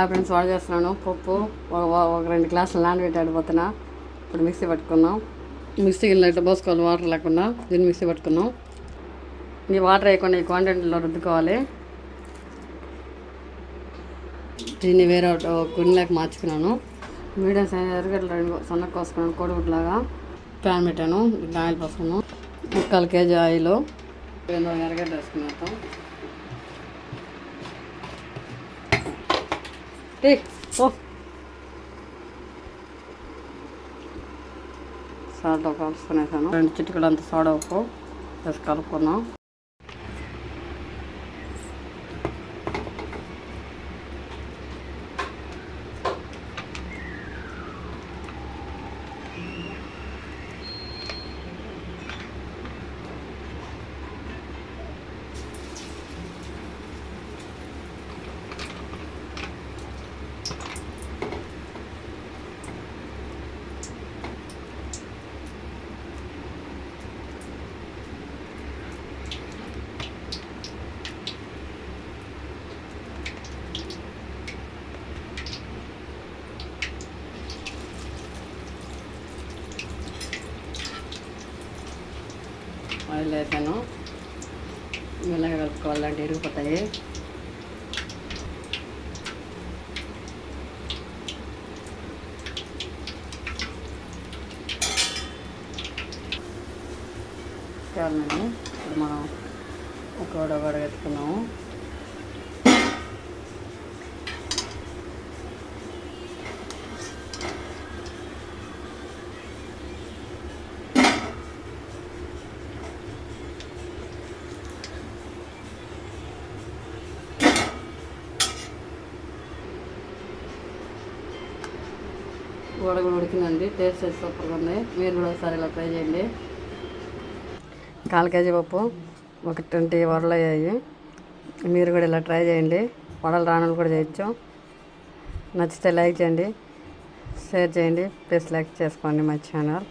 Friends వాడు చేస్తున్నాను పప్పు ఒక 2 గ్లాసులు నానబెట్టాడిపోతున్నా. ఇప్పుడు మిక్సీ పట్టుకున్నాం. మిక్సీ గిన్నెలో ఇట్లా పోసుకోవాలి, వాటర్ లేకుండా దీన్ని మిక్సీ పట్టుకున్నాం. ఈ వాటర్ వేయకుండా ఈ క్వాంటిటీలో రుద్దుకోవాలి. దీన్ని వేరే గిన్నెలోకి మార్చుకున్నాను. మీడియం సైజ్ ఎరగడ్డలు సన్నగా కోసుకున్నాను, కోడిగుడ్లాగా. ప్యాన్ పెట్టాను, ఇట్లా ఆయిల్ పోసుకున్నాను. 1/4 కేజీ ఆయిల్, ఎరగడ్డ వేసుకున్నాం. సాల్ట్ ఒక స్పూన్ వేసాను. 2 చిటికలు అంత సోడా ఉప్పు వేసి కలుపుకున్నాం. ఆయిల్ వేసాను. మెల్లగా కలుపుకోవాలంటే ఇరిగిపోతాయి. చాలండి. ఇప్పుడు మనం ఒక వడగట్టుకున్నాము. వడ కూడా ఉడికిందండి. టేస్ట్ సూపర్గా ఉంది. మీరు కూడా ఒకసారి ఇలా ట్రై చేయండి. 1/4 కేజీ పప్పు, ఒక 20 వడలు అయ్యాయి. మీరు కూడా ఇలా ట్రై చేయండి. వడలు రానులు కూడా చేయొచ్చు. నచ్చితే లైక్ చేయండి, షేర్ చేయండి, ప్లీజ్ లైక్ చేసుకోండి మై ఛానల్.